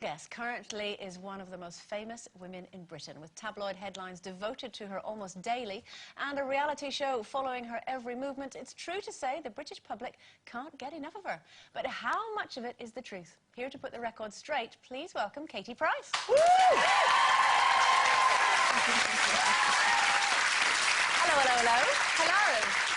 guest currently is one of the most famous women in Britain, with tabloid headlines devoted to her almost daily and a reality show following her every movement. It's true to say the British public can't get enough of her. But how much of it is the truth? Here to put the record straight, please welcome Katie Price. Hello, hello, hello. Hello.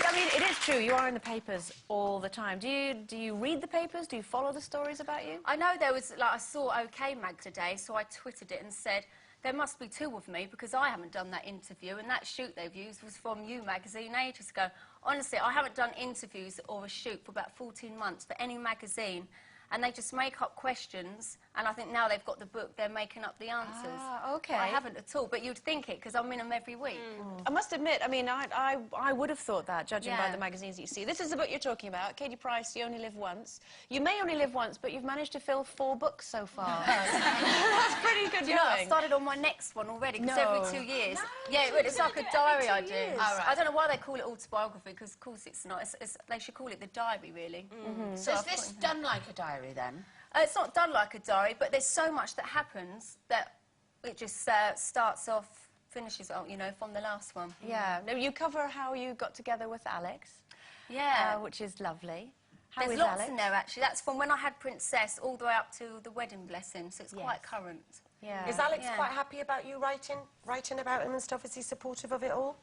I mean, it is true, you are in the papers all the time. Do you read the papers? Do you follow the stories about you? I know there was, I saw OK Mag today, so I twittered it and said, there must be two of me because I haven't done that interview, and that shoot they've used was from You magazine ages ago. Honestly, I haven't done interviews or a shoot for about 14 months for any magazine, and they just make up questions, and I think now they've got the book, they're making up the answers. Ah, OK. I haven't at all, but you'd think it, because I'm in them every week. I must admit, I mean, I would have thought that, judging by Yeah. the magazines that you see. This is the book you're talking about, Katie Price, You Only Live Once. You may only live once, but you've managed to fill 4 books so far. That's pretty good You know, I going. started on my next one already, because No. every 2 years. No, yeah, you it's said like you a do it every diary 2 I do. years. Oh, right. I don't know why they call it autobiography, because of course it's not. They should call it the diary, really. So is this done like a diary, then? It's not done like a diary, but there's so much that happens that it just starts off, finishes off, you know, from the last one. Yeah. Now, you cover how you got together with Alex, Yeah. which is lovely. How There's is lots Alex? in there, actually. That's from when I had Princess all the way up to the wedding blessing, so it's quite current. Yeah. Is Alex Yeah. quite happy about you writing about him and stuff? Is he supportive of it all?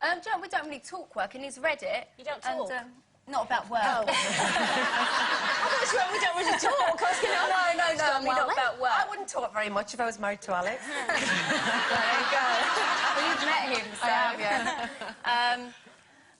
We don't really talk work, and he's read it. You don't talk? And, not about work. Oh. That's right, we don't really talk. I was gonna... No, I mean not about work. I wouldn't talk very much if I was married to Alex. There you go. Well, you've met him, so... I have, yeah.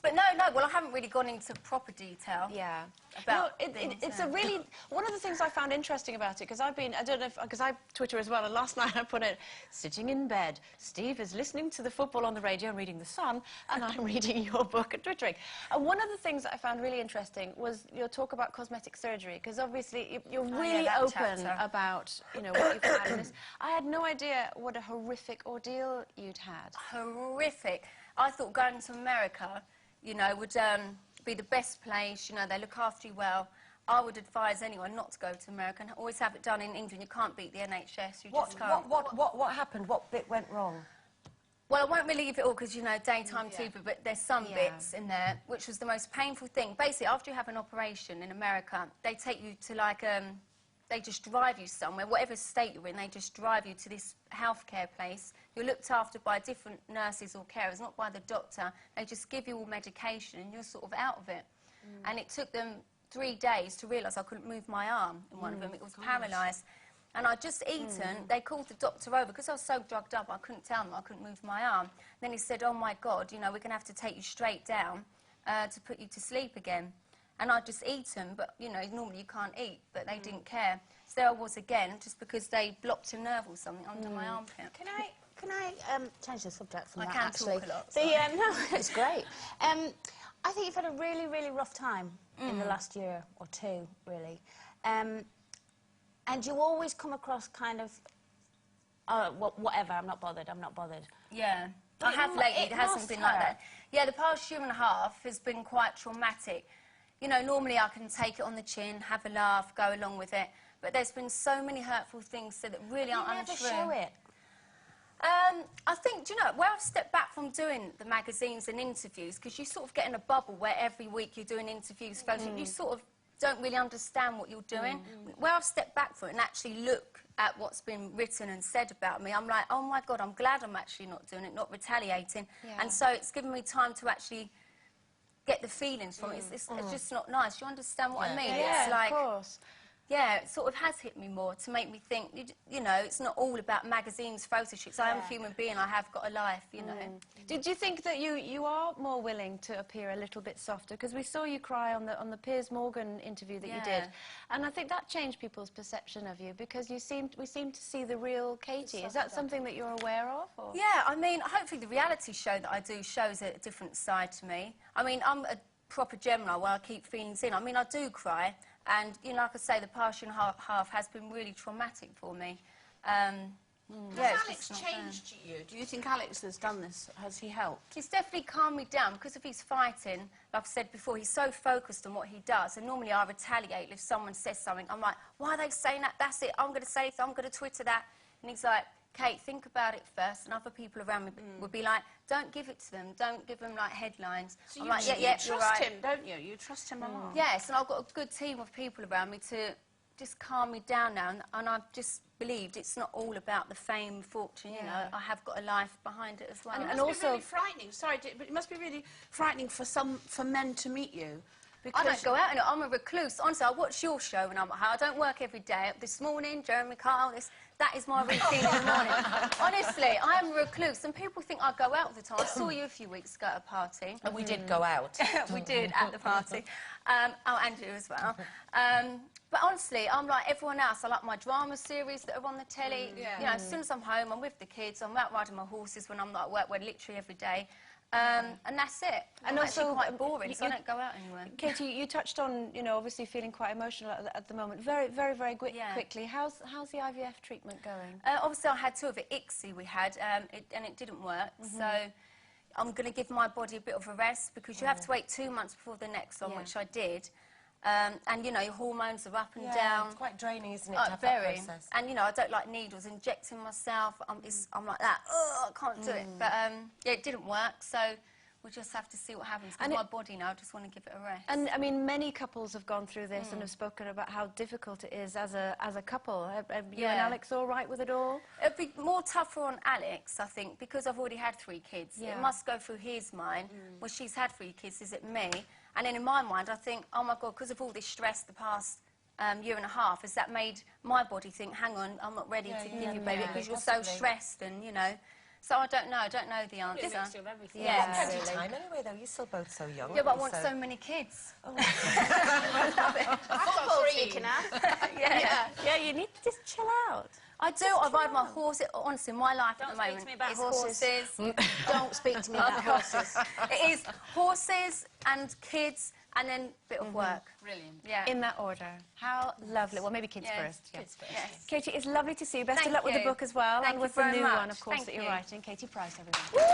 But no, well, I haven't really gone into proper detail. Yeah. About it's a really... One of the things I found interesting about it, because I don't know if... Because I Twitter as well, and last night I put it, sitting in bed, Steve is listening to the football on the radio and reading The Sun, and I'm reading your book and twittering. And one of the things that I found really interesting was your talk about cosmetic surgery, because obviously you're really that open chapter. about, you know, what you've had in this. I had no idea what a horrific ordeal you'd had. Horrific. I thought going to America, you know, would be the best place. You know, they look after you well. I would advise anyone not to go to America and always have it done in England. You can't beat the NHS. You just can't. What happened? What bit went wrong? Well, I won't really leave it all because, you know, daytime TV, but there's some bits in there, which was the most painful thing. Basically, after you have an operation in America, they take you to, like, they just drive you somewhere, whatever state you're in, they just drive you to this healthcare place. You're looked after by different nurses or carers, not by the doctor. They just give you all medication and you're sort of out of it. And it took them 3 days to realise I couldn't move my arm in one of them. It was paralysed. And I'd just eaten. They called the doctor over because I was so drugged up I couldn't tell them I couldn't move my arm. Then he said, oh my God, you know, we're going to have to take you straight down to put you to sleep again. And I'd just eaten, but, you know, normally you can't eat, but they didn't care. So there I was again, just because they blocked a nerve or something under my armpit. Can I change the subject from I that, can actually? talk a lot, No, it's great. I think you've had a really, really rough time in the last year or two, really. And you always come across kind of, whatever, I'm not bothered. Yeah. I have lately, it hasn't been like that. Yeah, the past year and a half has been quite traumatic. You know, normally I can take it on the chin, have a laugh, go along with it, but there's been so many hurtful things that really aren't untrue. You never show it. I think, do you know, where I've stepped back from doing the magazines and interviews, because you sort of get in a bubble where every week you're doing interviews, you sort of don't really understand what you're doing. Where I've stepped back from it and actually look at what's been written and said about me, I'm like, oh my God, I'm glad I'm actually not doing it, not retaliating. Yeah. And so it's given me time to actually get the feelings from it. It's just not nice. You understand what I mean? Yeah, It's like, of course. yeah, it sort of has hit me more to make me think, you know, it's not all about magazines, photo shoots. I am a human being. I have got a life, you know. Did you think that you are more willing to appear a little bit softer? Because we saw you cry on the Piers Morgan interview that you did, and I think that changed people's perception of you because we seemed to see the real Katie. Is that something that you're aware of? Or? Yeah, I mean, hopefully the reality show that I do shows a different side to me. I mean, I'm a proper Gemini where I keep feelings in. I mean, I do cry. And, you know, like I say, the past year and a half has been really traumatic for me. Yeah, Has it's Alex just not fair. changed you? Do you think Alex has done this? Has he helped? He's definitely calmed me down because if he's fighting, like I've said before, he's so focused on what he does. And normally I retaliate if someone says something. I'm like, why are they saying that? That's it. I'm going to say it. I'm going to Twitter that. And he's like, Kate, think about it first. And other people around me would be like, don't give it to them. Don't give them, like, headlines. So I'm you, like, you you're trust right. him, don't you? You trust him a lot. Yes, and I've got a good team of people around me to just calm me down now. And I've just believed it's not all about the fame, fortune, you know. I have got a life behind it as well. And it must be really frightening. Sorry, but it must be really frightening for men to meet you. Because I don't go out, and I'm a recluse. Honestly, I watch your show when I'm at home. I don't work every day. This morning, Jeremy Kyle, that is my routine in the morning. Honestly, I am a recluse, and people think I go out all the time. I saw you a few weeks ago at a party. And we did go out. We did, at the party. Oh, and you as well. But honestly, I'm like everyone else. I like my drama series that are on the telly. You know, as soon as I'm home, I'm with the kids. I'm out riding my horses when I'm not at work, well, literally every day. And that's it. And I'm also, actually quite boring, so I don't go out anywhere. Katie, you touched on, you know, obviously feeling quite emotional at the moment. Very, very, very quickly. How's the IVF treatment going? Obviously, I had two of it. ICSI we had, and it didn't work. So I'm going to give my body a bit of a rest because you have to wait 2 months before the next one, which I did. And, you know, your hormones are up and down. It's quite draining, isn't it, to have very. that process? And, you know, I don't like needles, injecting myself. I'm like that. Oh, I can't do it. But, yeah, it didn't work, so we'll just have to see what happens. Because my body now, I just want to give it a rest. And, I mean, many couples have gone through this and have spoken about how difficult it is as a couple. Are you and Alex all right with it all? It'd be more tougher on Alex, I think, because I've already had 3 kids. Yeah. It must go through his mind. Well, she's had 3 kids, is it me? And then in my mind, I think, oh, my God, because of all this stress the past year and a half, has that made my body think, hang on, I'm not ready to give you baby because you're so stressed and, you know. So I don't know the answer. It's a mixture of everything. Yeah, Plenty of time anyway, though. You're still both so young. Yeah, but I want so many kids. I've got 3 you can have. Yeah, you need to just chill out. I do. I ride my horse. Honestly, my life at the moment to me about is horses. horses. Don't speak to me about horses. It is horses and kids and then a bit of work. Brilliant. Yeah. In that order. How lovely. Well, maybe kids first. Yeah. Kids first. Yes. Katie, it's lovely to see you. Best Thank of luck with the you. book as well, Thank and you with the very new much. one, of course, Thank that you're you. writing. Katie Price, everyone.